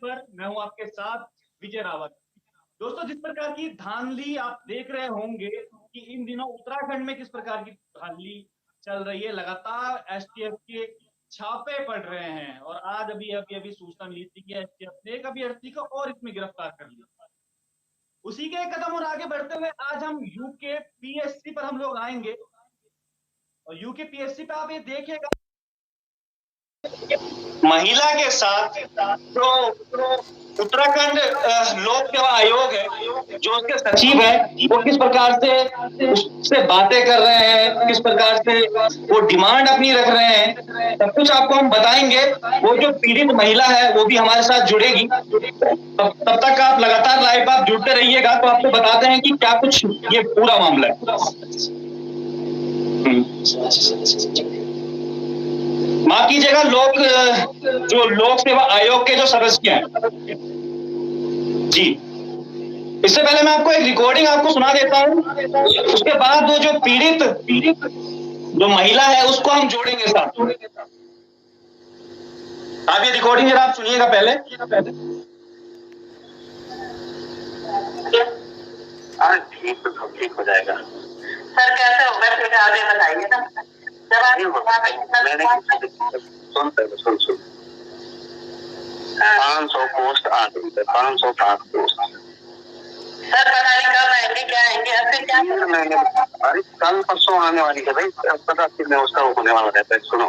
पर मैं हूं आपके साथ विजय रावत। दोस्तों, जिस प्रकार की धांधली आप देख रहे होंगे कि इन दिनों उत्तराखंड में किस प्रकार की धांधली चल रही है, लगातार एसटीएफ के छापे पड़ रहे हैं और आज अभी अभी अभी सूचना मिली थी कि एसटीएफ ने एक अभ्यर्थी को और इसमें गिरफ्तार कर लिया। उसी के एक कदम और आगे बढ़ते हुए आज हम यूके पीएससी पर हम लोग आएंगे और यूके पीएससी पे आप ये देखिएगा, महिला के साथ जो उत्तराखंड लोक सेवा आयोग है, जो उसके सचिव है, वो किस प्रकार से उससे बातें कर रहे हैं, किस प्रकार से वो डिमांड अपनी रख रहे हैं, सब कुछ आपको हम बताएंगे। वो जो पीड़ित महिला है वो भी हमारे साथ जुड़ेगी। तब तक आप लगातार लाइव आप जुड़ते रहिएगा, तो आपको बताते हैं कि क्या कुछ ये पूरा मामला है। माफ कीजिएगा, जो लोक सेवा आयोग के जो सदस्य हैं जी, इससे पहले मैं आपको एक रिकॉर्डिंग आपको सुना देता हूं, उसके बाद वो जो पीड़ित जो महिला है उसको हम जोड़ेंगे साथ। आप ये रिकॉर्डिंग जरा आप सुनिएगा पहले। ठीक हो जाएगा सर। कैसे होगा फिर आगे बताइए ना। सुन 500 पोस्ट आ गई है, 507 पोस्ट। सर पता नहीं कब आएंगे, क्या आएंगे, ऐसे क्या महीने। अरे कल परसों आने वाली है भाई, पता में उसका होने वाला रहता है। सुनो,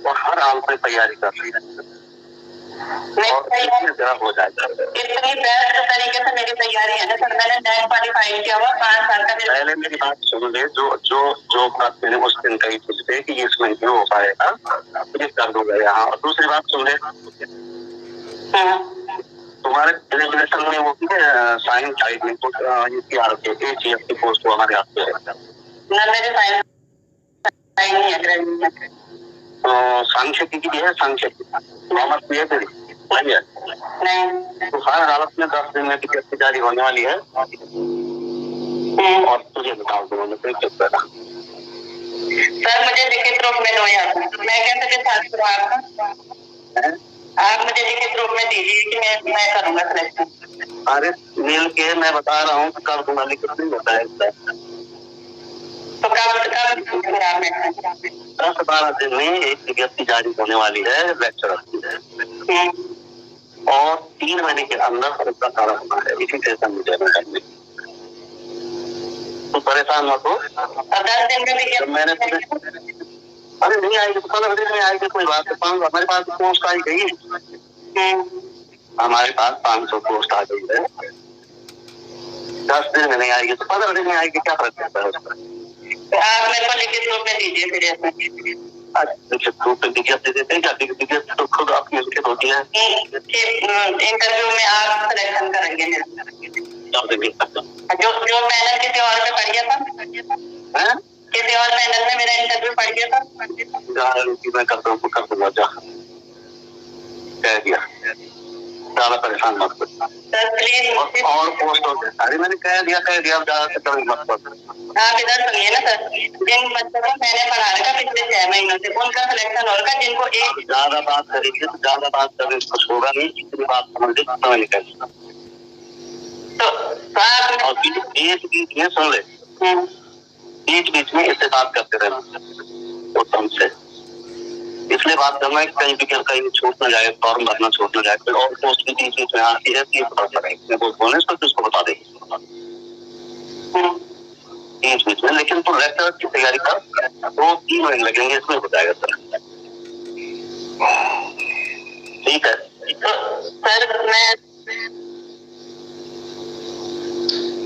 वो हर हाल में तैयारी कर रही है और हो जाएगा। इतनी बेस्ट तरीके से मेरी तैयारी है ना सर। मैंने नेट क्वालिफाई किया हुआ 5 साल का। पहले मेरी बात सुन ले, जो बात मैंने उस दिन कही तुझसे कि ये इसमें क्यों हो पाएगा, मुझे कर दूंगा यहाँ। और दूसरी बात सुन ले, तुम्हारे एलिमिनेशन में वो साइंस साइड में यूपीआर के एजीएफ की पोस्ट हमारे आते हैं ना। मेरे साइंस नहीं है, तो सांख्यिकी की भी है। सांख्यिकी कॉमर्स भी है तेरी? नहीं। तो हर हालत में 10 दिन में टिकट जारी होने वाली है और तुझे बताओ दोनों कोई चक्कर ना। सर मुझे लिखित रूप में दो यार, मैं कैसे छात्र हूँ आपका। आप मुझे लिखित रूप में दीजिए कि मैं करूँगा सिलेक्शन। अरे मिल के मैं बता रहा हूँ कर दूंगा, लिखित नहीं होता है। तो कब 10-12 दिन में एक विज्ञप्ति जारी होने वाली है लेक्चरर की, और 3 महीने के अंदर उसका सारा होना है। इसी से समझे मैं, तो परेशान मत हो। 10 दिन में भी मैंने अरे नहीं आएगी तो 15 दिन में आएगी, कोई बात नहीं। हमारे पास पोस्ट आई गई, हमारे पास 500 पोस्ट आ गई है। 10 दिन में नहीं आएगी तो 15 दिन में आएगी, क्या फर्क पड़ता है उसका। आप मेरे को लिखित रूप में दीजिए फिर। लिखित रूप में विज्ञप्ति देते हैं क्या? विज्ञप्ति तो खुद आपकी लिखित होती है। इंटरव्यू में आप सिलेक्शन करेंगे जो पैनल किसी और में पढ़ गया था, किसी और पैनल में मेरा इंटरव्यू पढ़ गया था। मैं कर दूंगा जा कह दिया, ज्यादा परेशान मत कर और पोस्ट होते। अरे मैंने कह दिया ज्यादा मत कर। आप इधर सुनिए ना सर, जिन बच्चों को मैंने पढ़ा रखा पिछले 6 महीनों से, उनका सिलेक्शन होगा। जिनको एक ज्यादा बात करेंगे तो ज्यादा बात करें कुछ होगा नहीं, जितनी बात समझे समझ निकल। तो और बीच में सुन ले, बीच में इससे बात करते रहे वो तुमसे, इसलिए बात करना है कहीं भी कहीं छूट ना जाए, फॉर्म भरना छूट ना जाए। फिर और पोस्ट भी बीच में आती है, ये पता चलेगा वो बोलने तो किसको बता देगी बीच में। लेकिन तो लेक्चर की तैयारी कर, 2-3 महीने लगेंगे, इसमें हो जाएगा सर। ठीक है सर। मैं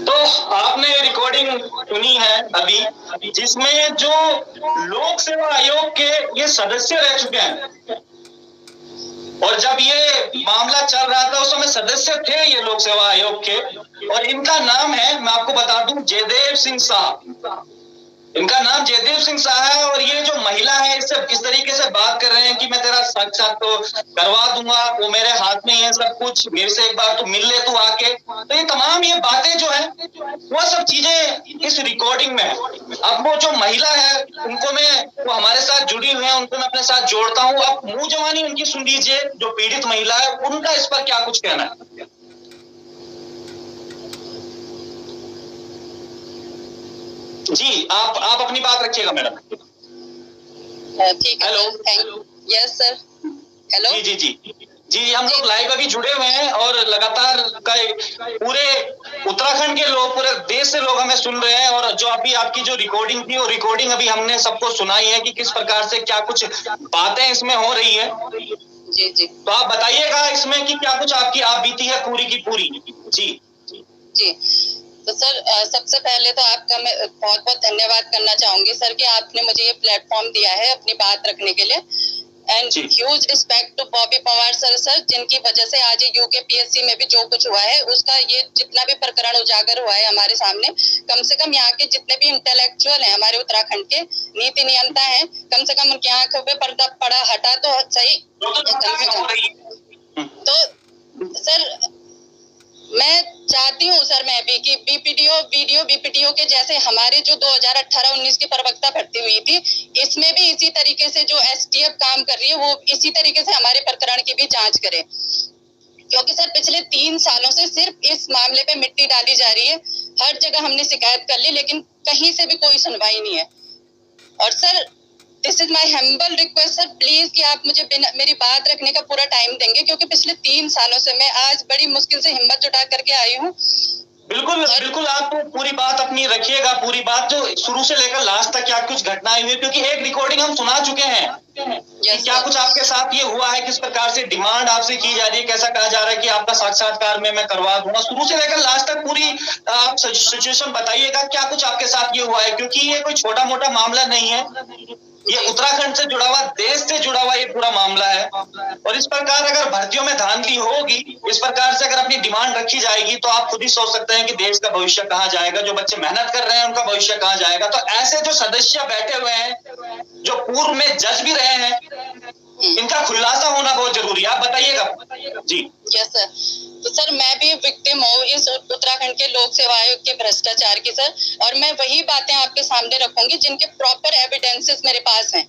तो आपने रिकॉर्डिंग सुनी है अभी, जिसमें जो लोक सेवा आयोग के ये सदस्य रह चुके हैं, और जब ये मामला चल रहा था उस समय सदस्य थे ये लोक सेवा आयोग के, और इनका नाम है, मैं आपको बता दूं, जयदेव सिंह साहब। इनका नाम जयदेव सिंह शाह है और ये जो महिला है इससे इस तरीके से बात कर रहे हैं कि मैं तेरा साक्षात तो करवा दूंगा, वो मेरे हाथ में है सब कुछ, मेरे से एक बार तू मिल ले तू आके। तो ये तमाम ये बातें जो है वो सब चीजें इस रिकॉर्डिंग में है। अब वो जो महिला है उनको वो हमारे साथ जुड़ी हुई है, उनको मैं अपने साथ जोड़ता हूँ। अब मुंह जवानी उनकी सुन लीजिए, जो पीड़ित महिला है उनका इस पर क्या कुछ कहना है। जी आप अपनी बात रखिएगा मैडम। ठीक है। Hello, thank you. Yes sir, hello. जी जी जी जी, हम लोग लाइव अभी जुड़े हुए हैं और लगातार पूरे उत्तराखंड के लोग, पूरे देश से लोग हमें सुन रहे हैं। और जो अभी आपकी जो रिकॉर्डिंग थी वो रिकॉर्डिंग अभी हमने सबको सुनाई है कि किस प्रकार से क्या कुछ बातें इसमें हो रही है। जी जी, तो आप बताइएगा इसमें कि क्या कुछ आपकी आप बीती है पूरी की पूरी। जी जी, तो सर सबसे पहले तो आपका मैं बहुत बहुत धन्यवाद करना चाहूंगी सर कि आपने मुझे ये प्लेटफॉर्म दिया है अपनी बात रखने के लिए। And huge respect to Bobby Panwar sir जिनकी वजह से आज ये यूकेपीएससी में भी जो कुछ हुआ है उसका ये जितना भी प्रकरण उजागर हुआ है हमारे सामने, कम से कम यहाँ के जितने भी इंटेलेक्चुअल हैं हमारे उत्तराखंड के, नीति नियंता हैं, कम से कम उनकी आंखों पे पर्दा पड़ा हटा तो सही कम से कम। तो सर मैं चाहती हूँ सर मैं भी कि बीपीटीओ के जैसे हमारे जो 2018-19 की प्रवक्ता भर्ती हुई थी, इसमें भी इसी तरीके से जो एसटीएफ काम कर रही है वो इसी तरीके से हमारे प्रकरण की भी जांच करे। क्योंकि सर पिछले 3 सालों से सिर्फ इस मामले पे मिट्टी डाली जा रही है। हर जगह हमने शिकायत कर ली लेकिन कहीं से भी कोई सुनवाई नहीं है। और sir this is my humble request sir, please कि आप मुझे मेरी बात रखने का पूरा टाइम देंगे, क्योंकि पिछले 3 सालों से मैं आज बड़ी मुश्किल से हिम्मत जुटा करके आई हूँ। बिल्कुल बिल्कुल, आप पूरी बात अपनी रखिएगा, पूरी बात जो शुरू से लेकर लास्ट तक क्या कुछ घटनाएं हुई, क्योंकि एक रिकॉर्डिंग हम सुना चुके हैं कि क्या कुछ आपके साथ ये हुआ है, किस प्रकार से डिमांड आपसे की जा रही है, कैसा कहा जा रहा है कि आपका साक्षात्कार में मैं करवा दूंगा। शुरू से लेकर लास्ट तक पूरी आप सिचुएशन बताइएगा, क्या कुछ आपके साथ ये हुआ है, क्योंकि ये कोई छोटा मोटा मामला नहीं है, ये उत्तराखंड से जुड़ा हुआ, देश से जुड़ा हुआ ये पूरा मामला है। और इस प्रकार अगर भर्तियों में धांधली होगी, इस प्रकार से अगर अपनी डिमांड रखी जाएगी, तो आप खुद ही सोच सकते हैं कि देश का भविष्य कहाँ जाएगा, जो बच्चे मेहनत कर रहे हैं उनका भविष्य कहाँ जाएगा। तो ऐसे जो सदस्य बैठे हुए हैं, जो पूर्व में जज भी रहे हैं, इनका खुलासा होना बहुत जरूरी है। आप बताइएगा। जी यस सर, तो सर मैं भी विक्टिम हूँ इस उत्तराखंड के लोक सेवा आयोग के भ्रष्टाचार की सर, और मैं वही बातें आपके सामने रखूंगी जिनके प्रॉपर एविडेंसेस मेरे पास हैं।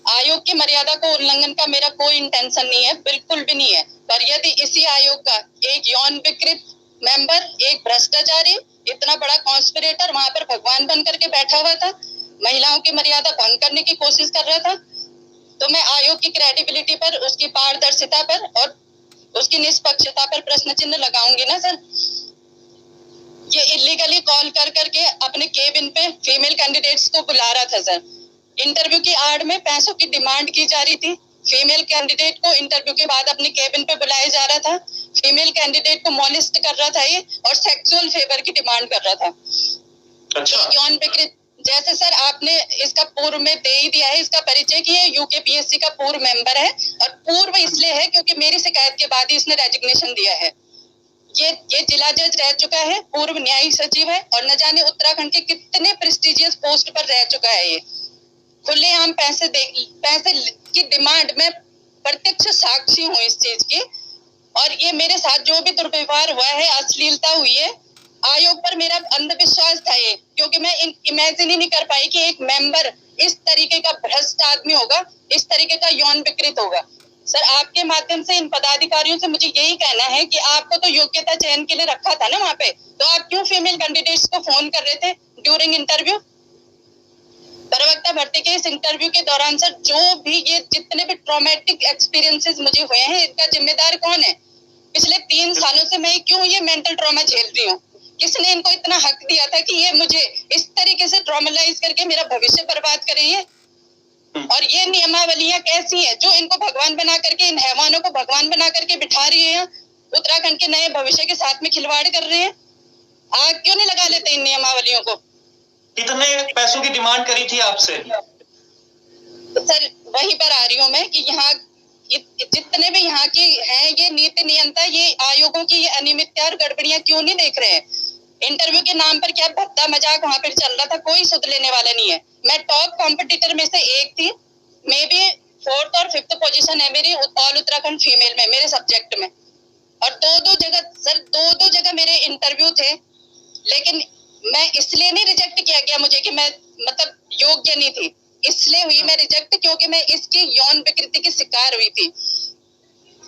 आयोग की मर्यादा को उल्लंघन का मेरा कोई इंटेंशन नहीं है, बिल्कुल भी नहीं है। पर यदि इसी आयोग का एक यौन विकृत मेंबर, एक भ्रष्टाचारी, इतना बड़ा कॉन्स्पिरेटर वहां पर भगवान बन करके बैठा हुआ था, महिलाओं की मर्यादा भंग करने की कोशिश कर रहा था, तो मैं आयोग की क्रेडिबिलिटी पर, उसकी पारदर्शिता पर और उसकी निष्पक्षता पर प्रश्न चिन्ह लगाऊंगी ना सर। ये इलीगली कॉल कर करके अपने केबिन पे फीमेल कैंडिडेट्स को बुला रहा था सर। इंटरव्यू की आड़ में पैसों की डिमांड की जा रही थी। फीमेल कैंडिडेट को इंटरव्यू के बाद अपने केबिन पे बुलाया जा रहा था। फीमेल कैंडिडेट को मॉलिस्ट कर रहा था ये, और सेक्सुअल फेवर की डिमांड कर रहा था। अच्छा। यौन विकृत, जैसे सर आपने इसका पूर्व में दे ही दिया है इसका परिचय कि ये यूकेपीएससी का पूर्व मेंबर है, और पूर्व इसलिए है क्योंकि मेरी शिकायत के बाद ही इसने रेजिग्नेशन दिया है। ये जिला जज रह चुका है, पूर्व न्यायिक सचिव है, और न जाने उत्तराखंड के कितने प्रेस्टिजियस पोस्ट पर रह चुका है। ये खुलेआम पैसे की डिमांड में प्रत्यक्ष साक्षी हूँ इस चीज की। और ये मेरे साथ जो भी दुर्व्यवहार हुआ है, अश्लीलता हुई है, आयोग पर मेरा अंधविश्वास था ये, क्योंकि मैं इमेजिन ही नहीं कर पाई कि एक मेंबर इस तरीके का भ्रष्ट आदमी होगा, इस तरीके का यौन विकृत होगा। सर आपके माध्यम से इन पदाधिकारियों से मुझे यही कहना है कि आपको तो योग्यता चयन के लिए रखा था ना वहाँ पे, तो आप क्यों फीमेल कैंडिडेट्स को फोन कर रहे थे ड्यूरिंग इंटरव्यू? प्रवक्ता भर्ती के इस इंटरव्यू के दौरान सर जो भी ये जितने भी ट्रॉमेटिक एक्सपीरियंसेस मुझे हुए हैं, इनका जिम्मेदार कौन है? पिछले 3 सालों से मैं क्यों ये मेंटल ट्रॉमा झेल रही हूँ? किसने इनको इतना हक दिया था कि ये मुझे इस तरीके से ट्रॉमलाइज करके मेरा भविष्य बर्बाद करेंगे? और ये नियमावलियां कैसी हैं जो इनको भगवान बना करके, इन हैवानों को भगवान बना करके बिठा रही है, उत्तराखंड के नए भविष्य के साथ में खिलवाड़ कर रहे हैं? आग क्यों नहीं लगा लेते इन नियमावलियों को? कितने पैसों की डिमांड करी थी आपसे? सर वहीं पर आ रही हूँ मैं कि यहाँ जितने भी यहाँ की हैं ये नीति नियंता, ये आयोगों की ये अनियमितता और गड़बड़ियां क्यों नहीं देख रहे हैं? इंटरव्यू के नाम पर क्या भद्दा मजाक वहां पर चल रहा था, कोई सुध लेने वाला नहीं है। मैं टॉप कॉम्पिटिटर में से एक थी, मे बी 4th और 5th पोजीशन है मेरी ऑल उत्तराखंड फीमेल में मेरे सब्जेक्ट में। और दो जगह मेरे इंटरव्यू थे, लेकिन मैं इसलिए नहीं रिजेक्ट किया गया मुझे कि मैं मतलब योग्य नहीं थी, इसलिए हुई मैं रिजेक्ट क्योंकि मैं इसकी यौन विकृति की शिकार हुई थी।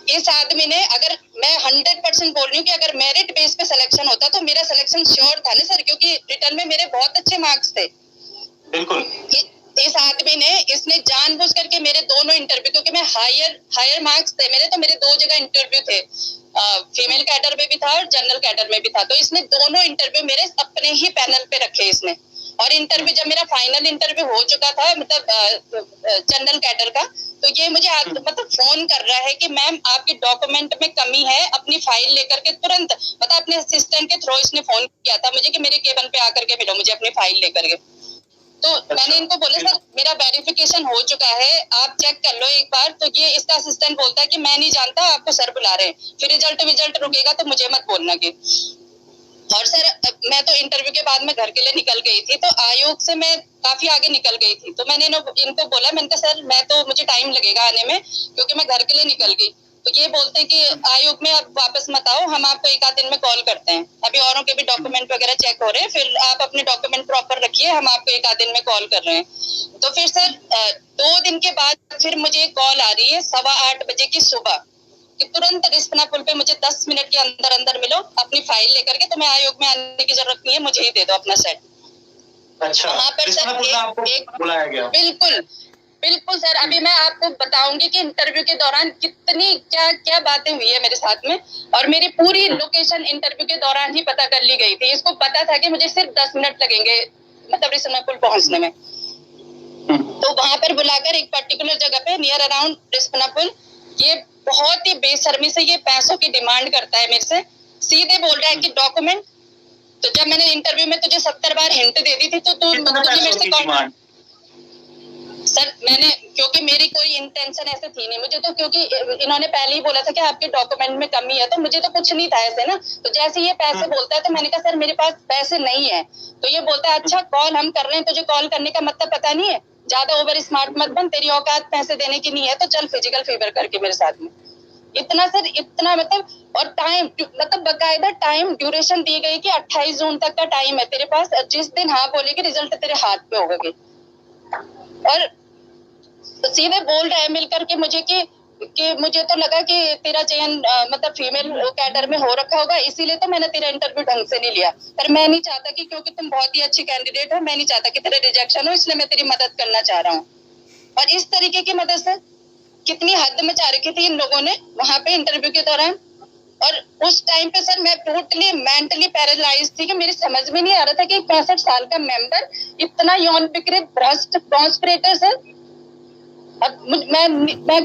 इस आदमी ने, अगर मैं 100% बोल रही हूँ कि अगर मेरिट बेस पे सिलेक्शन होता तो मेरा सिलेक्शन श्योर था ना सर, क्योंकि रिटर्न में मेरे बहुत अच्छे मार्क्स थे। बिल्कुल। इस आदमी ने, इसने जानबूझ करके मेरे दोनों इंटरव्यू, क्योंकि मैं हायर मार्क्स थे मेरे, तो मेरे 2 जगह इंटरव्यू थे, फीमेल कैडर में भी था और जनरल कैडर में भी था, तो इसने दोनों इंटरव्यू मेरे अपने ही पैनल पे रखे इसने। और इंटरव्यू जब मेरा फाइनल इंटरव्यू हो चुका था मतलब जनरल कैडर का, तो ये मुझे मतलब फोन कर रहा है कि मैम आपके डॉक्यूमेंट में कमी है, अपनी फाइल लेकर के तुरंत, मतलब अपने असिस्टेंट के थ्रू इसने फोन किया था मुझे कि मेरे केबिन पे आकर के मिलो मुझे अपनी फाइल लेकर के। तो मैंने इनको बोला सर मेरा वेरिफिकेशन हो चुका है, आप चेक कर लो एक बार। तो ये इसका असिस्टेंट बोलता है कि मैं नहीं जानता, आपको सर बुला रहे हैं, फिर रिजल्ट रुकेगा तो मुझे मत बोलना कि। और सर मैं तो इंटरव्यू के बाद में घर के लिए निकल गई थी, तो आयोग से मैं काफी आगे निकल गई थी, तो मैंने इनको बोला, मैंने कहा सर मैं तो, मुझे टाइम लगेगा आने में क्योंकि मैं घर के लिए निकल गई। तो ये बोलते हैं कि आयोग में आप वापस मत आओ, हम आपको 1 आध दिन में कॉल करते हैं, अभी औरों के भी डॉक्यूमेंट वगैरह चेक हो रहे हैं, फिर आप अपने डॉक्यूमेंट प्रॉपर रखिए, हम आपको 1 आध दिन में कॉल कर रहे हैं। तो फिर सर 2 दिन के बाद फिर मुझे कॉल आ रही है 8:15 बजे की सुबह कि तुरंत रिस्पना पुल पे मुझे 10 मिनट के अंदर अंदर मिलो अपनी फाइल लेकर के, तुम्हें आयोग में आने की जरूरत नहीं है, मुझे ही दे दो अपना सेट। अच्छा, वहाँ पर सर बुलाया गया। बिल्कुल सर, अभी मैं आपको बताऊंगी कि इंटरव्यू के दौरान कितनी क्या बातें हुई है मेरे साथ में, और मेरी पूरी लोकेशन इंटरव्यू के दौरान ही पता कर ली गई थी। इसको पता था कि मुझे सिर्फ 10 मिनट लगेंगे मतलब रिस्पना पुल पहुंचने में। तो वहां पर बुलाकर एक पर्टिकुलर जगह पे नियर अराउंड रिस्पना पुल, ये बहुत ही बेशर्मी से ये पैसों की डिमांड करता है मेरे से, सीधे बोल रहा है कि डॉक्यूमेंट। तो जब मैंने इंटरव्यू में तुझे 70 बार हिंट दे दी थी तो तूने मेरे से कॉल, सर मैंने, क्योंकि मेरी कोई इंटेंशन ऐसे थी नहीं, मुझे तो क्योंकि इन्होंने पहले ही बोला था कि आपके डॉक्यूमेंट में कमी है, तो मुझे तो कुछ नहीं था ऐसे ना। तो जैसे ये पैसे बोलता है तो मैंने कहा सर मेरे पास पैसे नहीं है। तो ये बोलता है अच्छा कॉल हम कर रहे हैं, तुझे कॉल करने का मतलब पता नहीं है, ज्यादा ओवर स्मार्ट मत बन, तेरी औकात पैसे देने की नहीं है, तो चल फिजिकल फेवर करके मेरे साथ में। इतना सर, इतना मतलब, और टाइम मतलब बकायदा टाइम ड्यूरेशन दी गई कि 28 जून तक का टाइम है तेरे पास, जिस दिन हाँ बोलेगी रिजल्ट तेरे हाथ पे होगा। और सीधे बोल रहा है मिलकर के मुझे कि मुझे तो लगा कि तेरा चयन मतलब फीमेल कैडर में हो रखा होगा, इसीलिए तो मैंने तेरा इंटरव्यू ढंग से नहीं लिया। पर मैं नहीं चाहता कि, क्योंकि तुम बहुत ही अच्छी कैंडिडेट हो, मैं नहीं चाहता कि तेरा रिजेक्शन हो, इसलिए मैं तेरी मदद करना चाह रहा हूँ। और इस तरीके की मदद से कितनी हद मचा रखी थी इन लोगों ने वहां पे इंटरव्यू के दौरान। और उस टाइम पे सर मैं टोटली मेंटली पैरालाइज थी कि मेरी समझ में नहीं आ रहा था कि 65 साल का मेंबर इतना यौन विकृत भ्रष्ट कॉन्स्पिरेटर सर। और मैं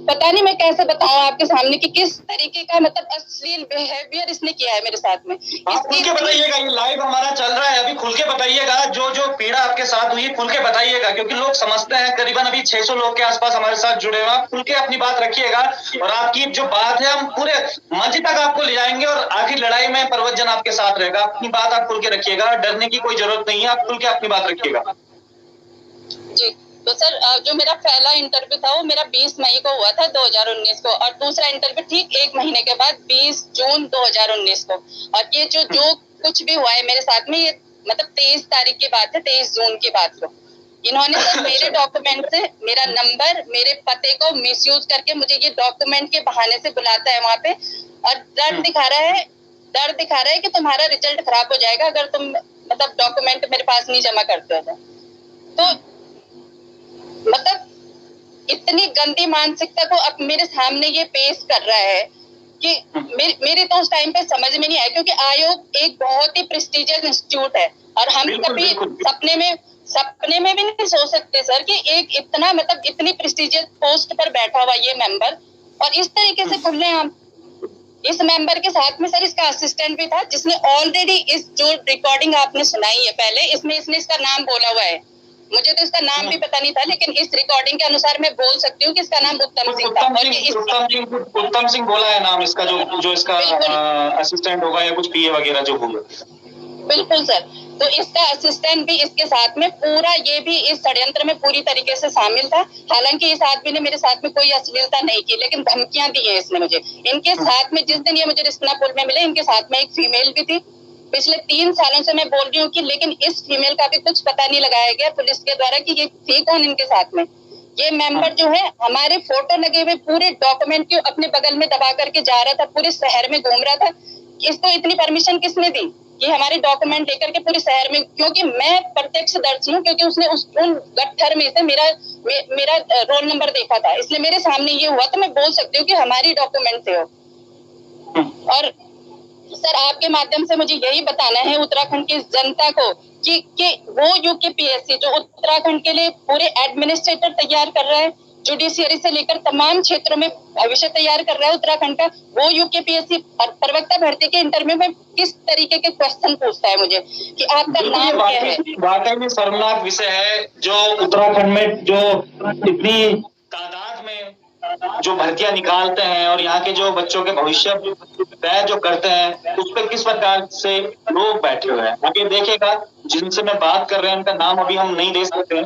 पता नहीं मैं कैसे बताऊं आपके सामने कि किस तरीके का मतलब अश्लील बिहेवियर इसने किया है मेरे साथ में। आप खुल के बताइएगा, ये लाइव हमारा चल रहा है, अभी खुल के बताइएगा जो जो पीड़ा आपके साथ हुई, खुल के बताइएगा, क्योंकि लोग समझते हैं। करीबन अभी 600 लोग के आसपास हमारे साथ जुड़े हुए हैं। खुल के अपनी बात रखिएगा, और आपकी जो बात है हम पूरे मंच तक आपको ले जाएंगे, और आखिर लड़ाई में पर्वतजन आपके साथ रहेगा। अपनी बात आप खुल के रखिएगा, डरने की कोई जरूरत नहीं है, आप खुल के अपनी बात रखिएगा जी। तो सर जो मेरा पहला इंटरव्यू था वो मेरा 20 मई को हुआ था 2019 को, और दूसरा इंटरव्यू ठीक 1 महीने के बाद 20 जून 2019 को। और ये जो कुछ भी हुआ है मेरे साथ में, ये मतलब 23 तारीख की बात है, 23 जून की बात को इन्होंने सर मेरे डॉक्यूमेंट से मेरा नंबर, मेरे पते को मिसयूज करके मुझे ये डॉक्यूमेंट के बहाने से बुलाता है वहां पे, और डर दिखा रहा है कि तुम्हारा रिजल्ट खराब हो जाएगा अगर तुम मतलब डॉक्यूमेंट मेरे पास नहीं जमा करते हो। तो मतलब इतनी गंदी मानसिकता को अब मेरे सामने ये पेश कर रहा है कि मेरे तो उस टाइम पे समझ में नहीं आया, क्योंकि आयोग एक बहुत ही प्रेस्टिजियस इंस्टीट्यूट है, और हम कभी सपने में भी नहीं सोच सकते सर कि एक इतना मतलब इतनी प्रेस्टिजियस पोस्ट पर बैठा हुआ ये मेंबर, और इस तरीके से खुलेआम इस मेंबर के साथ में सर इसका असिस्टेंट भी था, जिसने ऑलरेडी इस जो रिकॉर्डिंग आपने सुनाई है पहले, इसमें इसने इसका नाम बोला हुआ है। मुझे तो इसका नाम भी पता नहीं था, लेकिन इस रिकॉर्डिंग के अनुसार मैं बोल सकती हूँ कि इसका नाम उत्तम सिंह था। उत्तम सिंह बोला है नाम इसका, जो इसका असिस्टेंट होगा या कुछ पीए वगैरह जो होगा। बिल्कुल सर। तो इसका असिस्टेंट भी इसके साथ में पूरा, ये भी इस षड्यंत्र में पूरी तरीके से शामिल था। हालांकि इस आदमी ने मेरे साथ में कोई अश्लीलता नहीं की, लेकिन धमकियां दी है इसने मुझे। इनके साथ में जिस दिन ये मुझे रिस्पना पुल में मिले, इनके साथ में एक फीमेल भी थी। पिछले 3 सालों से मैं बोल रही हूँ कि लेकिन इस फीमेल का भी कुछ पता नहीं लगाया गया पुलिस के द्वारा कि ये थी कौन इनके साथ में। ये मेंबर जो है, हमारे फोटो लगे हुए पूरे डॉक्यूमेंट के अपने बगल में दबा करके जा रहा था, पूरे शहर में घूम रहा था। इसको इतनी परमिशन किसने दी कि हमारे डॉक्यूमेंट लेकर के पूरे शहर में, क्योंकि मैं प्रत्यक्षदर्शी हूँ, क्योंकि उसने उन गट्ठर में से मेरा रोल नंबर देखा था, इसलिए मेरे सामने ये हुआ, तो मैं बोल सकती हूँ कि हमारी डॉक्यूमेंट थे वो। और सर, आपके माध्यम से मुझे यही बताना है उत्तराखंड की जनता को कि वो यूकेपीएससी जो उत्तराखंड के लिए पूरे एडमिनिस्ट्रेटर तैयार कर रहा है, जुडिशियरी से लेकर तमाम क्षेत्रों में भविष्य तैयार कर रहा है उत्तराखंड का, वो यूकेपीएससी प्रवक्ता भर्ती के इंटरव्यू में किस तरीके के क्वेश्चन पूछता है मुझे कि आपका नाम क्या है। वाकई में शर्मनाक विषय है जो उत्तराखंड में जो इतनी तादाद में जो भर्तियां निकालते हैं और यहाँ के जो बच्चों के भविष्य तय जो करते हैं, उस पर किस प्रकार से लोग बैठे हुए हैं। आगे देखेगा, जिनसे मैं बात कर रहे हैं उनका नाम अभी हम नहीं दे सकते हैं,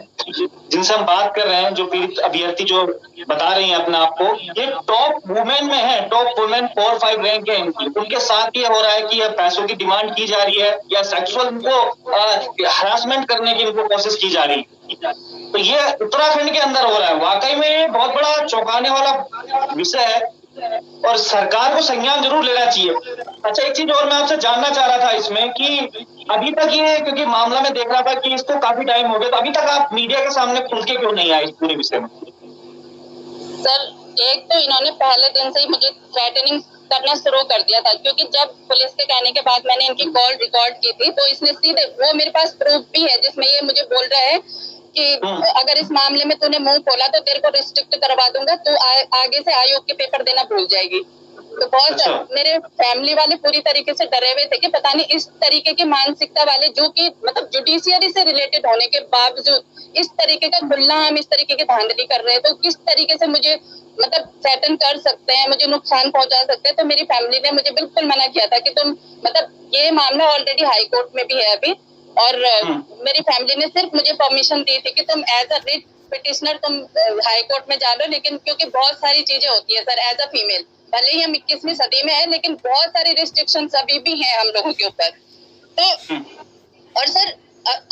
जिनसे हम बात कर रहे हैं, जो पीड़ित अभ्यर्थी जो बता रही हैं अपने आप को, ये टॉप वुमेन में है, टॉप वुमेन 4-5 रैंक है इनकी। उनके साथ ये हो रहा है कि पैसों की डिमांड की जा रही है या सेक्सुअल उनको हरासमेंट करने की इनको कोशिश की जा रही है। तो ये उत्तराखंड के अंदर हो रहा है। वाकई में ये बहुत बड़ा चौंकाने वाला विषय है और सरकार को संज्ञान जरूर लेना चाहिए। अच्छा, एक चीज और मैं आपसे जानना चाह रहा था इसमें कि अभी तक ये, क्योंकि मामला में देख रहा था कि इसको काफी टाइम हो गया, तो अभी तक आप मीडिया के सामने खुल के क्यों नहीं आए इस पूरे विषय में? सर, एक तो इन्होंने पहले दिन से ही मुझे थ्रेटनिंग करना शुरू कर दिया था, क्योंकि जब पुलिस के कहने के बाद मैंने इनकी कॉल रिकॉर्ड की थी, तो इसने सीधे, वो मेरे पास प्रूफ भी है जिसमें ये मुझे बोल रहा है कि अगर इस मामले में तूने मुंह खोला तो तेरे को रिस्ट्रिक्ट करवा दूंगा, तू आगे से आयोग के पेपर देना भूल जाएगी। तो बहुत मेरे फैमिली वाले पूरी तरीके से डरे हुए थे कि पता नहीं इस तरीके की मानसिकता वाले, जो कि मतलब जुडिशियरी से रिलेटेड होने के बावजूद इस तरीके का खुला हम इस तरीके की धांधली कर रहे हैं, तो किस तरीके से मुझे मतलब थ्रेटन कर सकते हैं, मुझे नुकसान पहुंचा सकते हैं। तो मेरी फैमिली ने मुझे बिल्कुल मना किया था कि तुम, मतलब ये मामला ऑलरेडी हाई कोर्ट में भी है अभी, और मेरी फैमिली ने सिर्फ मुझे परमिशन दी थी कि तुम एज अ रिट पिटिशनर तुम हाई कोर्ट में जा लो, लेकिन क्योंकि बहुत सारी चीजें होती है सर, एज अ फीमेल, भले ही हम 21वीं सदी में है, लेकिन बहुत सारी रिस्ट्रिक्शंस अभी भी हैं हम लोगों के ऊपर। तो और सर,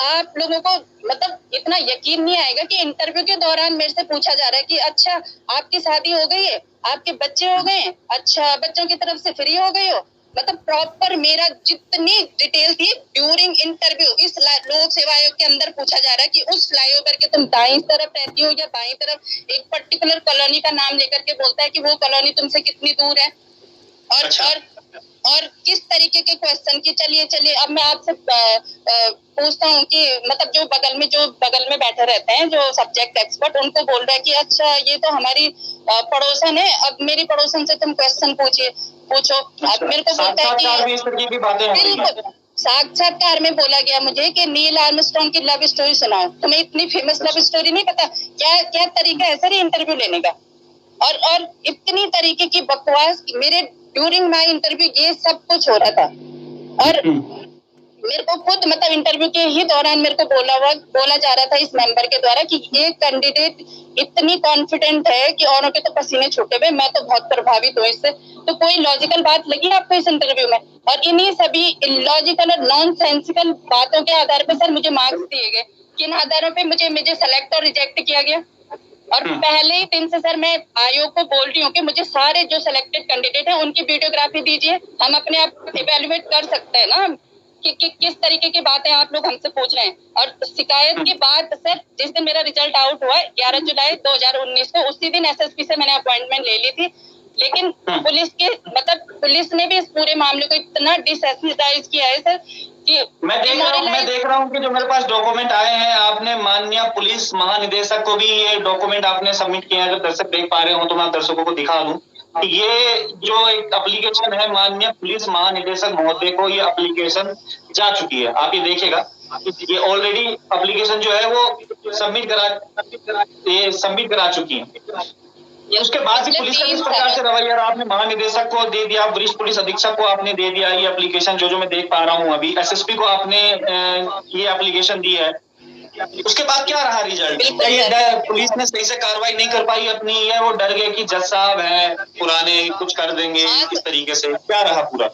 आप लोगों को मतलब इतना यकीन नहीं आएगा कि इंटरव्यू के दौरान मेरे से पूछा जा रहा है कि अच्छा आपकी शादी हो गई है, आपके बच्चे हो गए हैं, अच्छा बच्चों की तरफ से फ्री हो गए हो, मतलब प्रॉपर मेरा जितनी डिटेल थी ड्यूरिंग इंटरव्यू इस लोक सेवा आयोग के अंदर पूछा जा रहा है कि उस फ्लाईओवर के तुम दाईं तरफ रहती हो या बाईं तरफ, एक पर्टिकुलर कॉलोनी का नाम लेकर के बोलता है कि वो कॉलोनी तुमसे कितनी दूर है, और अच्छा। और किस तरीके के क्वेश्चन की, चलिए अब मैं आपसे पूछता हूँ कि मतलब जो बगल में बैठे रहते हैं जो सब्जेक्ट एक्सपर्ट, उनको बोल रहा है कि अच्छा ये तो हमारी पड़ोसन है, अब मेरी पड़ोसन से तुम क्वेश्चन पूछो। अब मेरे को बोलता है कि बिल्कुल साक्षात्कार में बोला गया मुझे कि नील आर्मस्ट्रांग की लव स्टोरी सुनाओ, तुम्हें इतनी फेमस लव स्टोरी नहीं पता? क्या तरीका है सर इंटरव्यू लेने का? और इतनी तरीके की बकवास मेरे ड्यूरिंग माय इंटरव्यू ये सब कुछ हो रहा था। और मेरे को खुद मतलब इंटरव्यू के ही दौरान मेरे को बोला जा रहा था इस मेंबर के द्वारा कि ये कैंडिडेट इतनी कॉन्फिडेंट है कि औरों के तो पसीने छूटे हुए, मैं तो बहुत प्रभावित हूँ इससे। तो कोई लॉजिकल बात लगी आपको इस इंटरव्यू में? और इन्हीं सभी इलॉजिकल और नॉन सेंसिकल बातों के आधार पर सर मुझे मार्क्स दिए गए। किन आधारों पे मुझे सेलेक्ट और रिजेक्ट किया गया? और पहले ही दिन से सर मैं आयोग को बोल रही हूँ कि मुझे सारे जो सिलेक्टेड कैंडिडेट हैं उनकी वीडियोग्राफी दीजिए, हम अपने आप को इवैल्यूएट कर सकते हैं ना कि किस तरीके की बातें आप लोग हमसे पूछ रहे हैं। और शिकायत के बाद सर जिस दिन मेरा रिजल्ट आउट हुआ 11 जुलाई 2019 को, उसी दिन एसएसपी से मैंने अपॉइंटमेंट ले ली थी, लेकिन पुलिस ने भी इस पूरे मामले को इतना डिसेंसिटाइज किया है सर कि मैं देख रहा हूँ कि जो मेरे पास डॉक्यूमेंट आए हैं, आपने माननीय पुलिस महानिदेशक को भी ये डॉक्यूमेंट आपने सबमिट किया है। अगर दर्शक देख पा रहे हो तो मैं दर्शकों को दिखा दूं कि ये जो एक एप्लीकेशन है माननीय पुलिस महानिदेशक महोदय को ये एप्लीकेशन जा चुकी है। आप ये देखिएगा, ये ऑलरेडी एप्लीकेशन जो है वो सबमिट करा चुकी है। उसके बाद भी पुलिस का किस प्रकार से रवैया रहा? आपने महानिदेशक को दे दिया, वरिष्ठ पुलिस अधीक्षक को आपने दे दिया ये एप्लीकेशन, जो मैं देख पा रहा हूँ अभी, एसएसपी को आपने ये एप्लीकेशन दी है, उसके बाद क्या रहा रिजल्ट? क्या ये पुलिस ने सही से कार्रवाई नहीं कर पाई अपनी, या वो डर गए कि जज साहब हैं पुराने, कुछ कर देंगे इस तरीके से? क्या रहा पूरा?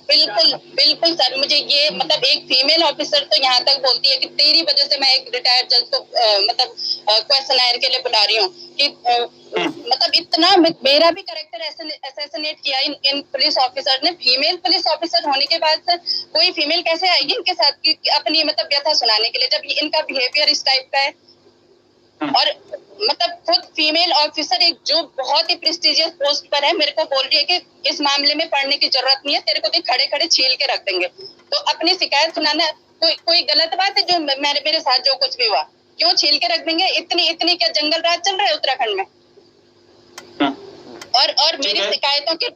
बिल्कुल बिल्कुल सर, मुझे ये मतलब एक फीमेल ऑफिसर तो यहाँ तक बोलती है कि तेरी वजह से मैं एक रिटायर्ड जज को मतलब क्वेश्चन आयर के लिए बुला रही हूँ कि मतलब इतना मेरा भी करेक्टर असैसिनेट किया इन पुलिस ऑफिसर ने। फीमेल पुलिस ऑफिसर होने के बाद सर कोई फीमेल कैसे आएगी इनके साथ की अपनी मतलब व्यथा सुनाने के लिए, जब इनका बिहेवियर इस टाइप का है। और मतलब खुद फीमेल ऑफिसर एक जो बहुत ही प्रेस्टिजियस पोस्ट पर है मेरे को बोल रही है कि इस मामले में पढ़ने की जरूरत नहीं है, तेरे को तो खड़े खड़े छील के रख देंगे। तो अपनी शिकायत सुनाना कोई गलत बात है? जो मेरे साथ जो कुछ भी हुआ, क्यों छील के रख देंगे? इतनी क्या जंगल राज चल रहा है उत्तराखंड में? और मेरी शिकायतों के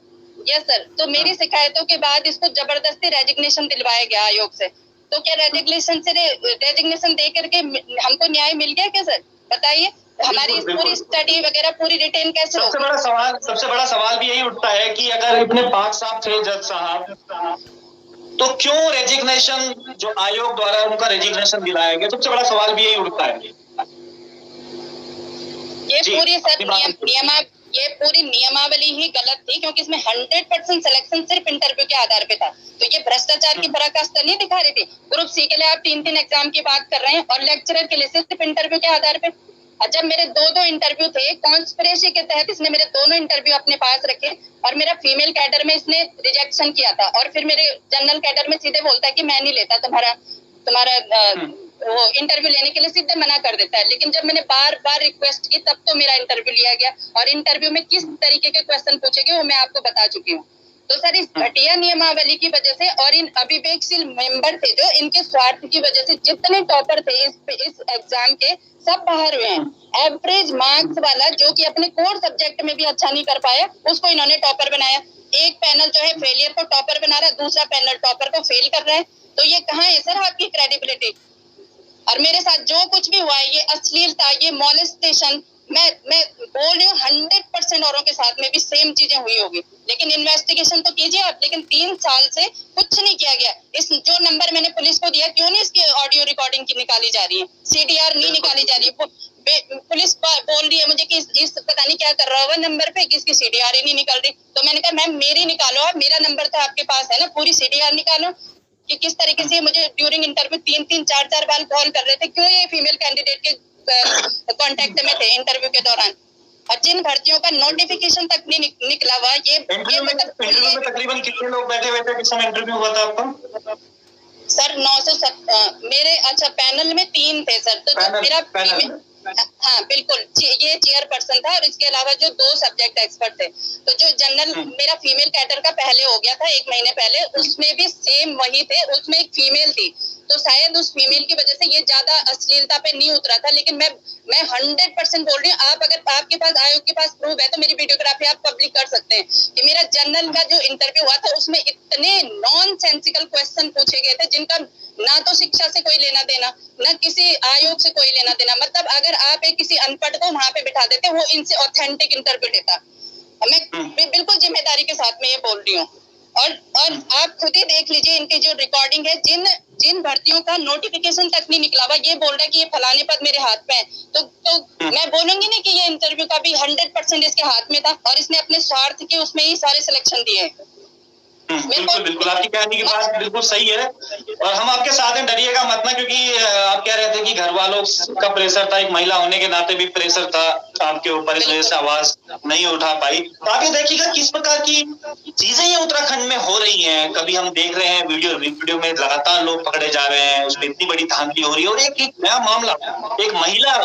यस सर, तो मेरी शिकायतों के बाद इसको जबरदस्ती रेजिग्नेशन दिलवाया गया आयोग से। तो क्या रेजिग्नेशन दे करके हमको न्याय मिल गया क्या सर? बताइए, हमारी पूरी स्टडी वगैरह पूरी रिटेन कैसे होगी? सबसे बड़ा सवाल भी यही उठता है कि अगर इतने पाक साफ थे जज साहब, तो क्यों रेजिग्नेशन जो आयोग द्वारा उनका रेजिग्नेशन दिलाया गया? सबसे बड़ा सवाल भी यही उठता है। ये पूरी सर ये पूरी नियमावली ही गलत थी, क्योंकि इसमें 100% सिलेक्शन सिर्फ इंटरव्यू के आधार पे था। तो ये भ्रष्टाचार की पराकाष्ठा नहीं दिखा रही थी। ग्रुप सी के लिए आप 3 एग्जाम की बात कर रहे हैं और लेक्चरर के लिए सिर्फ इंटरव्यू के आधार पे। जब मेरे 2 इंटरव्यू थे, कॉन्स्पिरेसी के तहत इसने मेरे दोनों इंटरव्यू अपने पास रखे और मेरा फीमेल कैडर में इसने रिजेक्शन किया था, और फिर मेरे जनरल कैडर में सीधे बोलता है कि मैं नहीं लेता तुम्हारा वो इंटरव्यू लेने के लिए सीधे मना कर देता है। लेकिन जब मैंने बार बार रिक्वेस्ट की तब तो मेरा इंटरव्यू लिया गया, और इंटरव्यू में किस तरीके के क्वेश्चन पूछे गए वो मैं आपको बता चुकी हूँ। तो सर इस घटिया नियमावली की वजह से और इन अविवेकशील मेंबर थे जो इनके स्वार्थ की वजह से जितने टॉपर थे इस एग्जाम के सब बाहर हुए हैं। एवरेज मार्क्स वाला जो कि अपने कोर सब्जेक्ट में भी अच्छा नहीं कर पाया, उसको इन्होंने टॉपर बनाया। एक पैनल जो है फेलियर को टॉपर बना रहा है, दूसरा पैनल टॉपर को फेल कर रहा है। तो ये कहाँ है सर आपकी क्रेडिबिलिटी? और मेरे साथ जो कुछ भी हुआ है, ये अश्लीलता, ये मॉलेस्टेशन, मैं बोल रही हूँ 100% औरों के साथ में भी सेम चीजें हुई होगी। लेकिन इन्वेस्टिगेशन तो कीजिए आप, लेकिन 3 साल से कुछ नहीं किया गया। इस जो नंबर मैंने पुलिस को दिया, क्यों नहीं इसकी ऑडियो रिकॉर्डिंग की निकाली जा रही है? CDR नहीं निकाली जा रही है। पुलिस बोल रही है मुझे कि इस पता नहीं क्या कर रहा होगा नंबर पे, कि इसकी CDR ही नहीं निकल रही। तो मैंने कहा मैम मेरी निकालो, आप मेरा नंबर तो आपके पास है ना, पूरी CDR निकालो कि किस तरीके से मुझे ड्यूरिंग इंटरव्यू 3-3, 4-4 बार कॉल कर रहे थे। क्यों ये फीमेल कैंडिडेट के कांटेक्ट में थे इंटरव्यू के दौरान? और जिन भर्तियों का नोटिफिकेशन तक नहीं निकला हुआ, ये इंटरव्यू में तकरीबन कितने लोग बैठे हुए थे किस समय इंटरव्यू हुआ था आपका? सर 907 मेरे अच्छा पैनल में 3 थे सर। तो जो मेरा हाँ बिल्कुल, ये चेयरपर्सन था और इसके अलावा जो 2 सब्जेक्ट एक्सपर्ट थे। तो जो जनरल मेरा फीमेल कैडर का पहले हो गया था 1 महीने पहले, उसमें भी सेम वही थे, उसमें एक फीमेल थी। तो शायद उस फीमेल की वजह से ये ज्यादा अश्लीलता पे नहीं उतरा था। लेकिन मैं 100% बोल रही हूँ, आप अगर आपके पास आयोग के पास प्रूफ है तो मेरी वीडियोग्राफी आप पब्लिक कर सकते हैं कि मेरा जनरल का जो इंटरव्यू हुआ था उसमें इतने नॉन सेंसिकल क्वेश्चन पूछे गए थे जिनका ना तो शिक्षा से कोई लेना देना, ना किसी आयोग से कोई लेना देना। मतलब अगर आप एक किसी अनपढ़ को वहां पे बिठा देते, वो इनसे ऑथेंटिक इंटरव्यू लेता। मैं बिल्कुल जिम्मेदारी के साथ में ये बोल रही हूँ। और आप खुद ही देख लीजिए इनकी जो रिकॉर्डिंग है, जिन भर्तियों का नोटिफिकेशन तक नहीं निकला हुआ, ये बोल रहा है कि ये फलाने पद मेरे हाथ में है। तो मैं बोलूंगी नहीं कि ये इंटरव्यू का भी 100% इसके हाथ में था और इसने अपने स्वार्थ के उसमें ही सारे सिलेक्शन दिए हैं। बिल्कुल बिल्कुल, आपकी कहने की बात बिल्कुल सही है और हम आपके साथ हैं, डरिएगा मत ना, क्योंकि आप कह रहे थे कि घर वालों का प्रेशर था, एक महिला होने के नाते भी प्रेशर था आपके ऊपर, इस वजह से आवाज नहीं उठा पाई। तो आप ये देखिएगा किस प्रकार की चीजें ये उत्तराखंड में हो रही हैं। कभी हम देख रहे हैं वीडियो में लगातार लोग पकड़े जा रहे हैं, उसमें इतनी बड़ी धांधली हो रही है, और एक नया मामला, एक महिला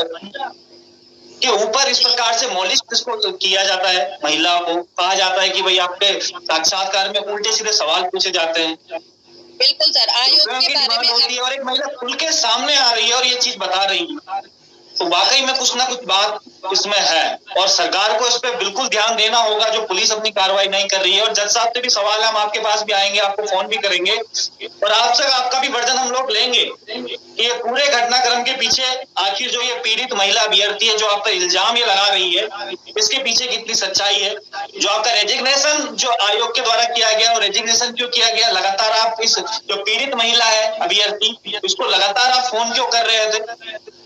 के ऊपर इस प्रकार से मौलिक इसको किया जाता है। महिला को कहा जाता है कि भाई आपके साक्षात्कार में उल्टे सीधे सवाल पूछे जाते हैं। बिल्कुल सर, आयोग के बारे में होती है और एक महिला खुल के सामने आ रही है और ये चीज बता रही है, तो वाकई में कुछ ना कुछ बात इसमें है और सरकार को इस पे बिल्कुल ध्यान देना होगा जो पुलिस अपनी कार्रवाई नहीं कर रही है। और जज साहब से भी सवाल है, हम आपके पास भी आएंगे, आपको फोन भी करेंगे और आपसे आपका भी वर्जन हम लोग लेंगे कि ये पूरे घटनाक्रम के पीछे आखिर जो ये पीड़ित महिला अभ्यर्थी है जो आप पर इल्जाम ये लगा रही है, इसके पीछे कितनी सच्चाई है। जो आपका रेजिग्नेशन जो आयोग के द्वारा किया गया और रेजिग्नेशन क्यों किया गया, लगातार आप इस जो पीड़ित महिला है अभ्यर्थी इसको लगातार आप फोन क्यों कर रहे थे,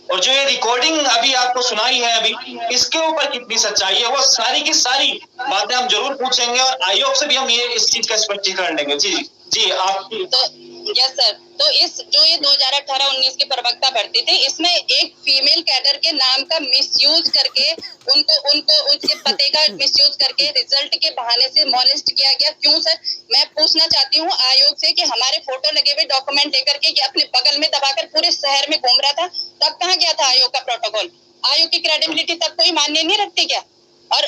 और जो ये रिकॉर्डिंग अभी आपको सुनाई है अभी, इसके ऊपर कितनी सच्चाई है, वो सारी की सारी बातें हम जरूर पूछेंगे और आयोग से भी हम ये इस चीज का स्पष्टीकरण लेंगे। जी जी आप तो यस सर, तो इस जो ये 2018-19 की प्रवक्ता भर्ती थी, इसमें एक फीमेल कैडर के नाम का मिसयूज करके उनको उसके पते का मिसयूज करके रिजल्ट के बहाने से मॉलेस्ट किया गया। क्यों सर? मैं पूछना चाहती हूँ आयोग से कि हमारे फोटो लगे हुए डॉक्यूमेंट लेकर के अपने बगल में दबाकर पूरे शहर में घूम रहा था, तब कहाँ गया था आयोग का प्रोटोकॉल? आयोग की क्रेडिबिलिटी तब कोई मान्य नहीं रखती क्या? और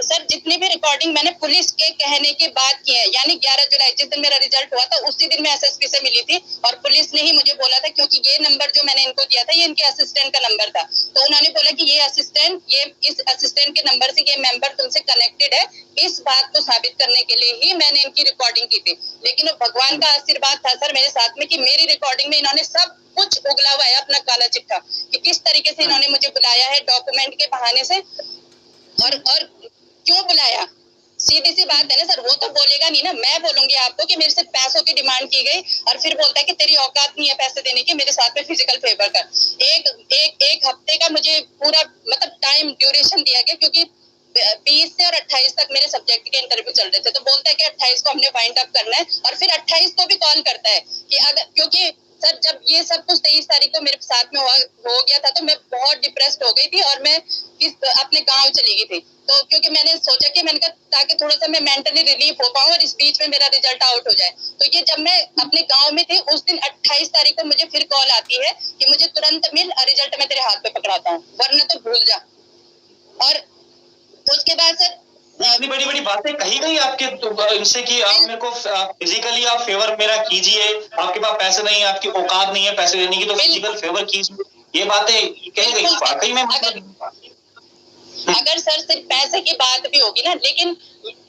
सर जितनी भी रिकॉर्डिंग मैंने पुलिस के कहने के बाद की है, यानी 11 जुलाई जिस दिन मेरा रिजल्ट हुआ था उसी दिन मैं एसएसपी से मिली थी और पुलिस ने ही मुझे बोला था, क्योंकि ये नंबर जो मैंने इनको दिया था ये इनके असिस्टेंट का नंबर था, तो उन्होंने बोला कि ये इस असिस्टेंट के नंबर से ये मेंबर तुमसे कनेक्टेड है, इस बात को साबित करने के लिए ही मैंने इनकी रिकॉर्डिंग की थी। लेकिन वो भगवान का आशीर्वाद था सर मेरे साथ में कि मेरी रिकॉर्डिंग में इन्होंने सब कुछ उगला हुआ है अपना काला चिट्ठा कि किस तरीके से इन्होंने मुझे बुलाया है डॉक्यूमेंट के बहाने से। और क्यों बुलाया? सीधी सी बात है ना सर, वो तो बोलेगा नहीं ना, मैं बोलूंगी आपको कि मेरे से पैसों की डिमांड की गई और फिर बोलता है कि तेरी औकात नहीं है पैसे देने की, मेरे साथ में फिजिकल फेवर कर। एक हफ्ते का मुझे पूरा मतलब टाइम ड्यूरेशन दिया गया, क्योंकि 20 से और 28 तक मेरे सब्जेक्ट के इंटरव्यू चल रहे थे, तो बोलता है कि 28 को हमने फाइंड अप करना है और फिर 28 को भी कॉल करता है कि अगर, क्योंकि सर जब ये सब कुछ 23 तारीख को मेरे साथ में हो गया था तो मैं बहुत डिप्रेस्ड हो गई थी और मैं अपने गांव चली गई थी, तो क्योंकि मैंने सोचा कि मैंने कहा ताकि थोड़ा सा मैं मेंटली रिलीफ हो पाऊं और इस बीच में मेरा रिजल्ट आउट हो जाए। तो ये जब मैं अपने गांव में थी उस दिन 28 तारीख को मुझे फिर कॉल आती है कि मुझे तुरंत मिल और रिजल्ट मैं तेरे हाथ पे पकड़ाता हूँ वरना तो भूल जा। और उसके बाद सर इतनी बड़ी बड़ी बातें कही गई आपके इनसे कि आप मेरे को फिजिकली आप फेवर मेरा कीजिए, आपके पास पैसे नहीं है, आपकी औकात नहीं है पैसे देने की, तो फिजिकल फेवर कीजिए, ये बातें कही गई वाकई में। अगर सर सिर्फ पैसे की बात भी होगी ना, लेकिन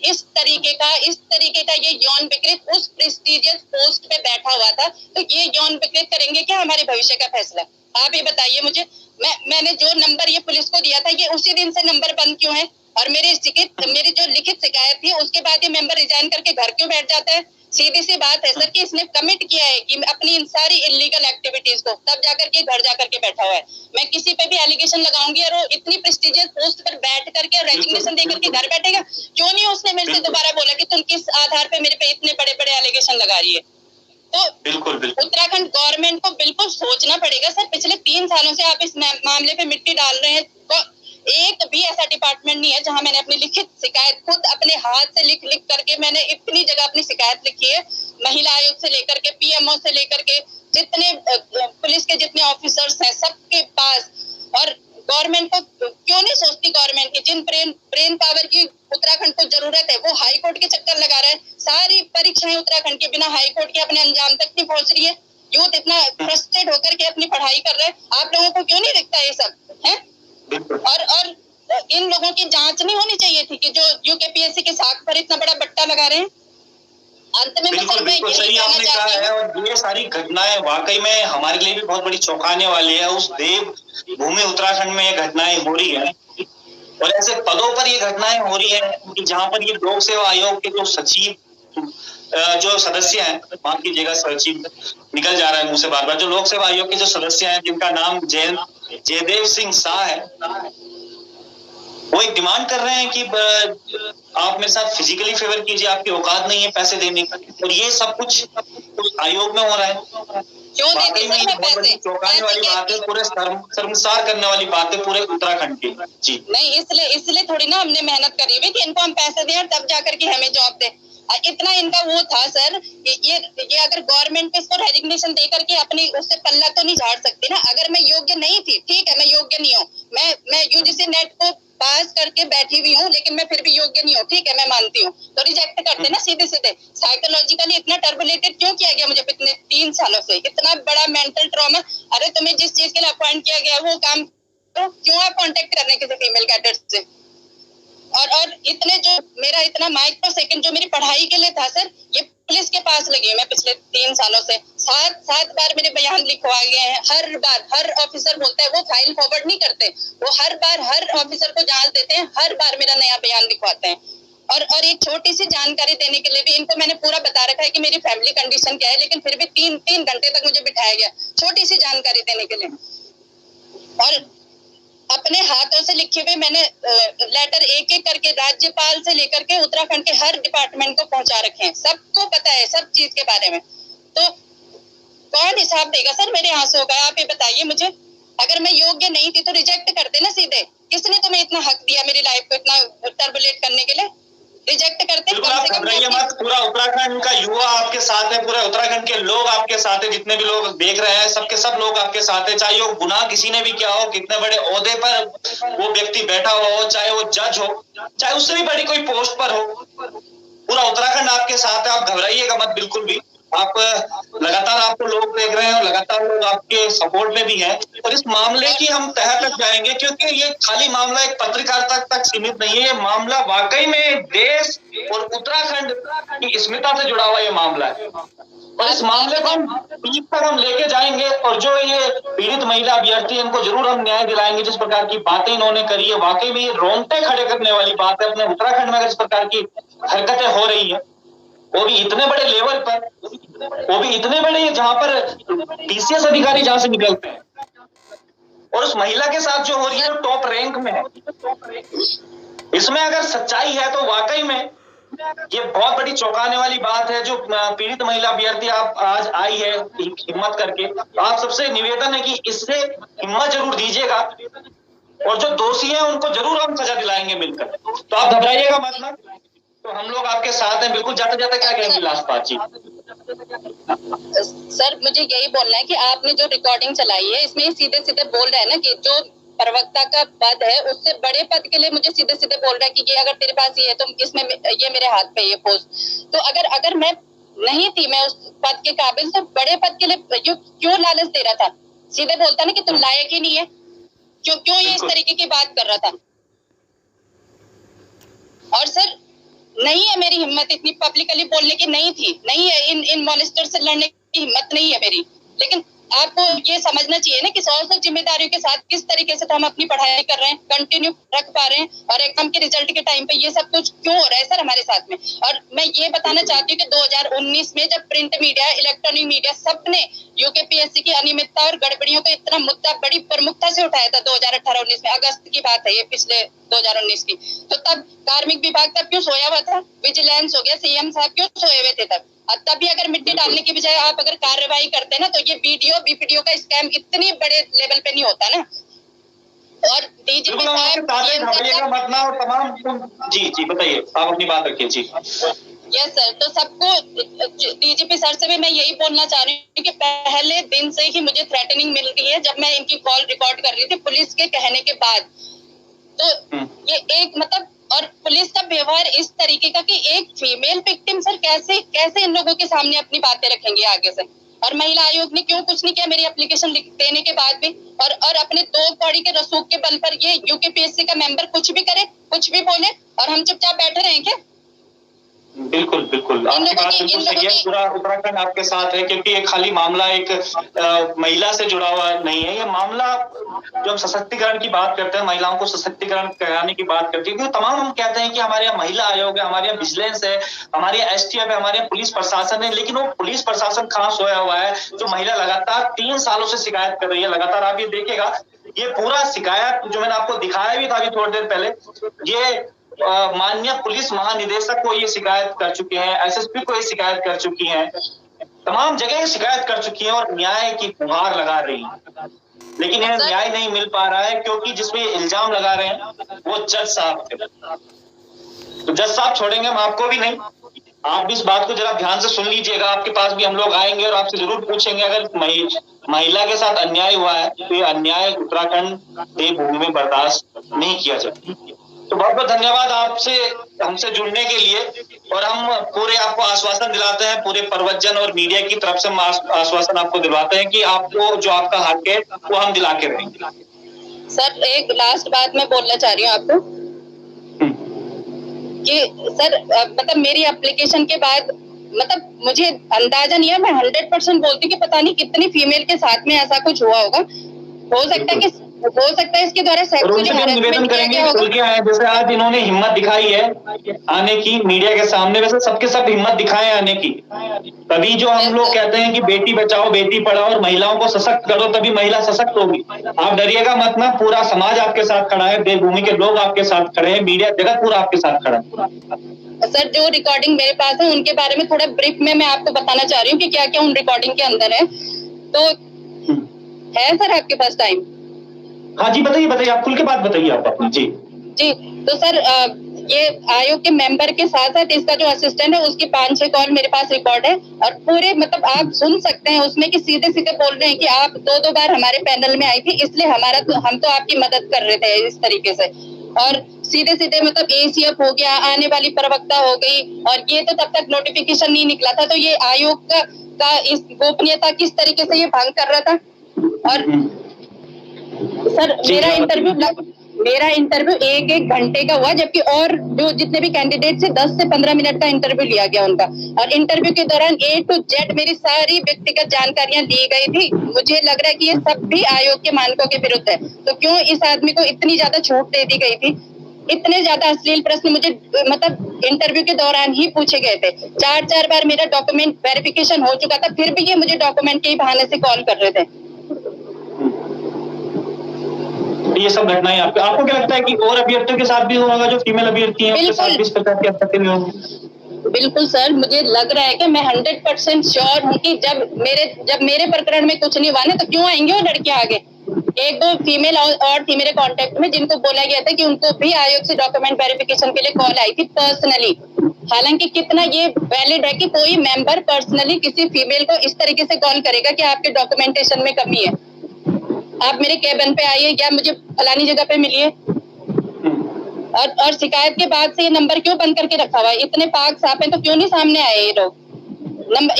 इस तरीके का ये यौन विकृत उस प्रेस्टिजियस पोस्ट पे बैठा हुआ था, तो ये यौन विकृत करेंगे क्या हमारे भविष्य का फैसला? आप ही बताइए मुझे। मैंने जो नंबर ये पुलिस को दिया था ये उसी दिन से नंबर बंद क्यों है? और मेरी जो लिखित शिकायत थी उसके बाद ये मेंबर रिजाइन करके घर क्यों बैठ जाता है? सीधी सी बात है सर कि इसने कमिट किया है कि अपनी इन सारी इलीगल एक्टिविटीज को, तब जाकर के घर जाकर के बैठा हुआ है। मैं किसी पे भी एलिगेशन लगाऊंगी और वो इतनी प्रेस्टिजियस पोस्ट पर बैठ करके रेजिग्नेशन दे करके घर बैठेगा, क्यों नहीं उसने मेरे से दोबारा बोला कि तुम किस आधार पे मेरे पे इतने बड़े बड़े एलिगेशन लगा रही है? तो बिल्कुल उत्तराखंड गवर्नमेंट को बिल्कुल सोचना पड़ेगा सर, पिछले 3 सालों से आप इस मामले पे मिट्टी डाल रहे हैं, तो एक भी ऐसा डिपार्टमेंट नहीं है जहां मैंने अपनी लिखित शिकायत खुद अपने हाथ से लिख करके, मैंने इतनी जगह अपनी शिकायत लिखी है, महिला आयोग से लेकर के पीएमओ से लेकर के जितने पुलिस के जितने ऑफिसर्स हैं सबके पास। और गवर्नमेंट को क्यों नहीं सोचती, गवर्नमेंट की जिन ब्रेन पावर की उत्तराखंड को जरूरत है वो हाई कोर्ट के चक्कर लगा रहे हैं। सारी परीक्षाएं उत्तराखंड के बिना हाई कोर्ट के अपने अंजाम तक नहीं पहुंच रही है। यूथ इतना फ्रस्ट्रेट होकर के अपनी पढ़ाई कर रहे हैं, आप लोगों को क्यों नहीं दिखता ये सब है? और इन लोगों की जांच नहीं होनी चाहिए थी कि जो यूकेपीएससी के साख पर इतना बड़ा बट्टा लगा रहे हैं? अंत में बिल्कुल सही आपने कहा है। और ये सारी घटनाएं वाकई में हमारे लिए भी बहुत बड़ी चौंकाने वाली है। उस देव भूमि उत्तराखंड में ये घटनाएं हो रही है और ऐसे पदों पर ये घटनाएं हो रही है कि जहां पर ये लोक सेवा आयोग के जो सचिव जो सदस्य हैं, माफ कीजिएगा सचिव निकल जा रहा है मुंह से बार बार, जो लोक सेवा आयोग के जो सदस्य हैं जिनका नाम जयदेव सिंह शाह है, वो एक डिमांड कर रहे हैं कि आप मेरे साथ फिजिकली फेवर कीजिए, आपकी औकात नहीं है पैसे देने की, और ये सब कुछ आयोग में हो रहा है। क्यों देते सर मैं पैसे? चौंकाने वाली बात है, पूरे शर्मसार करने वाली बात है पूरे उत्तराखंड की। जी नहीं, इसलिए थोड़ी ना हमने मेहनत करी हुई कि इनको हम पैसे दें और तब जाकर के हमें जॉब दे। इतना इनका वो था सर कि ये अगर गवर्नमेंट पे इसको रेजिग्नेशन दे करके अपनी उससे पल्ला तो नहीं झाड़ सकती ना। अगर मैं योग्य नहीं थी, ठीक है मैं योग्य नहीं हूँ, मैं यूजीसी नेट को पास करके बैठी हुई हूँ, लेकिन मैं फिर भी योग्य नहीं हूँ, ठीक है मैं मानती हूँ, तो रिजेक्ट करते ना सीधे सीधे। साइकोलॉजिकली इतना टर्बुलेटेड क्यों किया गया मुझे पिछले 3 सालों से? इतना बड़ा मेंटल ट्रॉमा। अरे तुम्हें जिस चीज के लिए अपॉइंट किया गया वो काम तो क्यों आप कांटेक्ट कर रहे हैं किसी फीमेल कैडेट से? और इतने जो मेरा इतना माइक्रो सेकंड जो मेरी पढ़ाई के लिए था सर, ये पुलिस के पास लगी मैं पिछले 3 सालों से 7 बार मेरे बयान लिखवा गए हैं। हर बार हर ऑफिसर बोलता है, वो फाइल फॉरवर्ड नहीं करते, वो हर बार हर ऑफिसर को जांच देते हैं, हर बार मेरा नया बयान लिखवाते हैं। और एक छोटी सी जानकारी देने के लिए भी इनको मैंने पूरा बता रखा है कि मेरी फैमिली कंडीशन क्या है, लेकिन फिर भी 3 घंटे तक मुझे बिठाया गया छोटी सी जानकारी देने के लिए। और अपने हाथों से लिखे हुए मैंने लेटर एक एक करके राज्यपाल से लेकर के उत्तराखंड के हर डिपार्टमेंट को पहुंचा रखे हैं। सबको पता है सब चीज के बारे में। तो कौन हिसाब देगा सर मेरे आंसुओं का? आप ये बताइए मुझे। अगर मैं योग्य नहीं थी तो रिजेक्ट करते ना सीधे। किसने तुम्हें इतना हक दिया मेरी लाइफ को इतना टर्बुलेट करने के लिए? रिजेक्ट करते। बिल्कुल आप घबराइए मत, पूरा उत्तराखंड का युवा आपके साथ है, पूरे उत्तराखंड के लोग आपके साथ है, जितने भी लोग देख रहे हैं सबके सब लोग आपके साथ है। चाहे वो गुनाह किसी ने भी किया हो, कितने बड़े ओहदे पर वो व्यक्ति बैठा हो, चाहे वो जज हो, चाहे उससे भी बड़ी कोई पोस्ट पर हो, पूरा उत्तराखंड आपके साथ है। आप घबराइएगा मत बिल्कुल भी। आप लगातार आपको लोग देख रहे हैं, लगातार लोग आपके सपोर्ट में भी हैं। और इस मामले की हम तह तक जाएंगे, क्योंकि ये खाली मामला एक पत्रकारिता तक सीमित नहीं है। ये मामला वाकई में देश और उत्तराखंड की अस्मिता से जुड़ा हुआ ये मामला है। और इस मामले को हम पीठ तक हम लेके जाएंगे, और जो ये पीड़ित महिला अभ्यर्थी इनको जरूर हम न्याय दिलाएंगे। जिस प्रकार की बातें इन्होंने करी है, वाकई में रोंगटे खड़े करने वाली बात है। अपने उत्तराखंड में अगर इस प्रकार की हरकतें हो रही है, वो भी इतने बड़े लेवल पर, वो भी इतने बड़े जहां पर टीसीएस अधिकारी जहां से निकलते हैं, और उस महिला के साथ जो हो रही है वो टॉप रैंक में है। इसमें अगर सच्चाई है तो वाकई में ये बहुत बड़ी चौंकाने वाली बात है। जो पीड़ित महिला अभ्यर्थी आप आज आई है हिम्मत करके, आप सबसे निवेदन है कि इससे हिम्मत जरूर दीजिएगा, और जो दोषी हैं उनको जरूर हम सजा दिलाएंगे मिलकर। तो आप घबराइएगा मत ना, तो हम लोग आपके साथ हैं बिल्कुल। जाते जाते क्या कहेंगे लास्ट बातचीत? सर मुझे यही बोलना है कि आपने जो रिकॉर्डिंग चलाई है इसमें सीधे सीधे बोल रहा है ना कि जो प्रवक्ता का पद है उससे बड़े पद के लिए मुझे सीधे सीधे बोल रहा है कि ये अगर तेरे पास ये है तो इसमें ये मेरे हाथ पे ये पोस्ट। तो अगर मैं नहीं थी, मैं उस पद के काबिल, तो बड़े पद के लिए क्यों लालच दे रहा था? सीधे बोलता ना कि तुम लायक ही नहीं है। क्यों ये इस तरीके की बात कर रहा था? और सर नहीं है मेरी हिम्मत इतनी पब्लिकली बोलने की, नहीं है इन मॉलेस्टर से लड़ने की हिम्मत नहीं है मेरी। लेकिन आपको ये समझना चाहिए ना कि 100 जिम्मेदारियों के साथ किस तरीके से तो हम अपनी पढ़ाई कर रहे हैं, कंटिन्यू रख पा रहे हैं, और एग्जाम के रिजल्ट के टाइम पे ये सब कुछ क्यों हो रहा है सर हमारे साथ में। और मैं ये बताना चाहती हूँ कि 2019 में जब प्रिंट मीडिया, इलेक्ट्रॉनिक मीडिया सबने यूकेपीएससी की अनियमितता और गड़बड़ियों को इतना मुद्दा बड़ी प्रमुखता से उठाया था 2018-19 में, अगस्त की बात है ये, पिछले 2019 की। तो तब कार्मिक विभाग तब क्यों सोया हुआ था? विजिलेंस हो गया, सीएम साहब क्यों सोए हुए थे तब? तभी अगर मिट्टी डालने की बजाय आप अगर कार्रवाई करते ना तो ये बीपीडीओ का स्कैम इतनी बड़े लेवल पे नहीं होता ना। और डीजीपी साहब मत ना, और तमाम जी बताइए, आप अपनी बात रखिए जी। यस सर, तो सबको डीजीपी सर से भी मैं यही बोलना चाह रही हूँ कि पहले दिन से ही मुझे थ्रेटनिंग मिल रही है। जब मैं इनकी कॉल रिकॉर्ड कर रही थी पुलिस के कहने के बाद, तो ये एक मतलब, और पुलिस का व्यवहार इस तरीके का कि एक फीमेल विक्टिम सर कैसे इन लोगों के सामने अपनी बातें रखेंगे आगे से। और महिला आयोग ने क्यों कुछ नहीं किया मेरी एप्लीकेशन देने के बाद भी, और अपने 2 कौड़ी के रसूख के बल पर ये यूकेपीएससी का मेंबर कुछ भी करे, कुछ भी बोले, और हम चुपचाप बैठे रहें क्या? बिल्कुल आपकी बात बिल्कुल सही है। पूरा उत्तराखंड आपके साथ है, क्योंकि ये खाली मामला एक महिला से जुड़ा हुआ नहीं है। ये मामला जब सशक्तिकरण की बात करते हैं, महिलाओं को सशक्तिकरण कराने की बात करते हैं, क्योंकि तमाम हम कहते हैं कि हमारे यहाँ महिला आयोग है, हमारे यहाँ विजिलेंस है, हमारे यहाँ एसटीएफ है, हमारे यहाँ पुलिस प्रशासन है, लेकिन वो पुलिस प्रशासन कहाँ सोया हुआ है? जो महिला लगातार 3 सालों से शिकायत कर रही है, लगातार आप ये देखेगा, ये पूरा शिकायत जो मैंने आपको दिखाया भी था अभी थोड़ी देर पहले, ये माननीय पुलिस महानिदेशक को ये शिकायत कर चुके हैं, एसएसपी को ये शिकायत कर चुकी हैं, तमाम जगह शिकायत कर चुकी हैं, और न्याय की गुहार लगा रही हैं। लेकिन इन्हें न्याय नहीं मिल पा रहा है, क्योंकि जिसमें इल्जाम लगा रहे हैं वो जज साहब थे। तो जज साहब छोड़ेंगे हम आपको भी नहीं। आप भी इस बात को जरा ध्यान से सुन लीजिएगा। आपके पास भी हम लोग आएंगे और आपसे जरूर पूछेंगे, अगर महिला के साथ अन्याय हुआ है तो ये अन्याय उत्तराखंड देवभूमि में बर्दाश्त नहीं किया जाता। तो बहुत बहुत धन्यवाद आपसे हमसे जुड़ने के लिए, और हम पूरे आपको आश्वासन दिलाते हैं, पूरे प्रवचन और मीडिया की तरफ से हम आश्वासन आपको दिलवाते हैं कि आपको जो आपका हक है वो हम दिला के रहेंगे। सर एक लास्ट बात मैं बोलना चाह रही हूँ आपको कि सर मतलब मेरी एप्लीकेशन के बाद मतलब मुझे अंदाजा नहीं है, मैं 100% बोलती हूँ कि पता नहीं कितनी फीमेल के साथ में ऐसा कुछ हुआ होगा। हो सकता है इसके द्वारा सेक्सुअली निवेदन करेंगे खुल के आए, जैसे आज इन्होंने हिम्मत दिखाई है आने की मीडिया के सामने, वैसे सबके सब हिम्मत दिखाए आने की। तभी जो हम लोग कहते हैं कि बेटी बचाओ बेटी पढ़ाओ और महिलाओं को सशक्त करो, तभी महिला सशक्त होगी। आप डरिएगा मत ना, पूरा समाज आपके साथ खड़ा है, देवभूमि के लोग आपके साथ खड़े हैं, मीडिया जगत पूरा आपके साथ खड़ा है। सर जो रिकॉर्डिंग मेरे पास है उनके बारे में थोड़ा ब्रीफ में मैं आपको बताना चाह रही हूँ कि क्या क्या उन रिकॉर्डिंग के अंदर है। तो है सर आपके पास टाइम? हाँ जी बताइए, आप खुल के बात बताइए आप अपनी। जी तो सर ये आयोग के मेंबर के साथ साथ इसका जो असिस्टेंट है उसकी 5-6 कॉल मेरे पास रिकॉर्ड है और पूरे मतलब आप सुन सकते हैं उसमें कि सीधे सीधे बोल रहे हैं कि आप 2-2 बार हमारे पैनल में आई थी, इसलिए हम तो आपकी मदद कर रहे थे इस तरीके से। और सीधे सीधे मतलब ACF हो गया, आने वाली प्रवक्ता हो गई, और ये तो तब तक नोटिफिकेशन नहीं निकला था, तो ये आयोग का इस गोपनीयता किस तरीके से ये भंग कर रहा था। और सर मेरा इंटरव्यू 1-1 घंटे का हुआ, जबकि और जो जितने भी कैंडिडेट से 10 से 15 मिनट का इंटरव्यू लिया गया उनका, और इंटरव्यू के दौरान A to Z मेरी सारी व्यक्तिगत जानकारियां ली गई थी। मुझे लग रहा है कि ये सब भी आयोग के मानकों के विरुद्ध है, तो क्यों इस आदमी को इतनी ज्यादा छूट दे दी गई थी। इतने ज्यादा अश्लील प्रश्न मुझे मतलब इंटरव्यू के दौरान ही पूछे गए थे। 4 बार मेरा डॉक्यूमेंट वेरिफिकेशन हो चुका था, फिर भी ये मुझे डॉक्यूमेंट के ही बहाने से कॉल कर रहे थे। ये सब घटनाएं आपको क्या लगता है कि और अभ्यर्थियों के साथ भी होगा, जो फीमेल अभ्यर्थी हैं उनके साथ भी इस प्रकार की हरकतें भी होंगी? बिल्कुल सर, मुझे लग रहा है कि मैं 100% श्योर हूँ कि जब मेरे प्रकरण में कुछ नहीं हुआ ना, तो क्यों आएंगे वो लड़कियां आगे। 1-2 फीमेल और थी मेरे कांटेक्ट में जिनको बोला गया था कि उनको भी आयोग से डॉक्यूमेंट वेरिफिकेशन के लिए कॉल आई थी पर्सनली। हालांकि कितना ये वैलिड है कि कोई मेंबर पर्सनली किसी फीमेल को इस तरीके से कॉल करेगा कि आपके डॉक्यूमेंटेशन में कमी है, आप मेरे केबिन पे आइए या मुझे फलानी जगह पे मिलिए। और शिकायत के बाद से ये नंबर क्यों बंद करके रखा हुआ है? इतने पाक साफ है तो क्यों नहीं सामने आए ये लोग?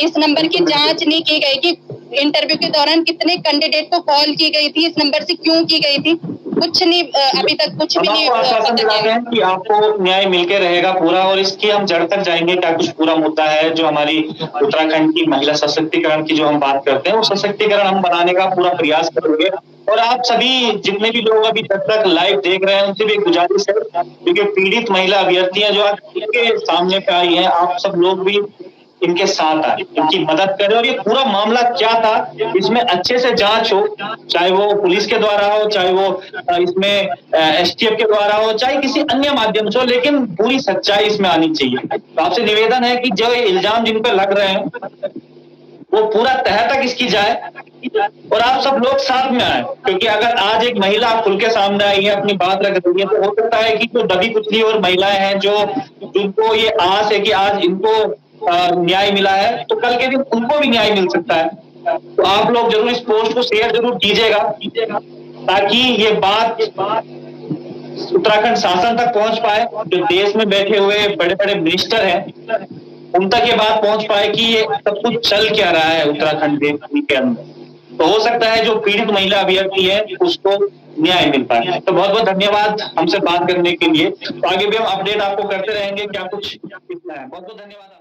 इस नंबर की जांच नहीं की गई कि इंटरव्यू के दौरान कितने कैंडिडेट को कॉल की गई थी, इस नंबर से क्यों की गई थी, कुछ नहीं अभी तक कुछ भी नहीं आश्वासन दिलाते हैं कि आपको न्याय मिलके रहेगा पूरा, और इसकी हम जड़ तक जाएंगे। क्या कुछ पूरा मुद्दा है जो हमारी उत्तराखंड की महिला सशक्तिकरण की जो हम बात करते हैं, वो सशक्तिकरण हम बनाने का पूरा प्रयास करेंगे। और आप सभी जितने भी लोग अभी तक लाइव देख रहे हैं उनसे भी गुजारिश है, क्योंकि पीड़ित महिला अभ्यर्थियां जो आज के सामने पे आई हैं, आप सब लोग भी इनके साथ आए, इनकी मदद करें। और ये पूरा मामला क्या था इसमें अच्छे से जांच हो, चाहे वो पुलिस के द्वारा हो, चाहे वो इसमें STF के द्वारा हो, चाहे किसी अन्य माध्यम से हो, लेकिन पूरी सच्चाई इसमें आनी चाहिए। तो आपसे निवेदन है कि जो इल्जाम जिन पर लग रहे हैं वो पूरा तह तक इसकी जाए और आप सब लोग साथ में आए, क्योंकि अगर आज एक महिला खुल के सामने आई है, अपनी बात रख रही है, तो हो सकता है कि जो दबी कुचली और महिलाएं हैं जिनको ये आस है कि आज इनको न्याय मिला है, तो कल के दिन उनको भी न्याय मिल सकता है। तो आप लोग जरूर इस पोस्ट को शेयर जरूर कीजिएगा, ताकि ये बात उत्तराखंड शासन तक पहुंच पाए, जो देश में बैठे हुए बड़े बड़े मिनिस्टर हैं उन तक ये बात पहुंच पाए कि ये सब कुछ चल क्या रहा है उत्तराखंड के अंदर। तो हो सकता है जो पीड़ित महिला अभ्यर्थी है उसको न्याय मिल पाए। तो बहुत बहुत धन्यवाद हमसे बात करने के लिए। तो आगे भी हम अपडेट आपको करते रहेंगे क्या कुछ है। बहुत बहुत धन्यवाद।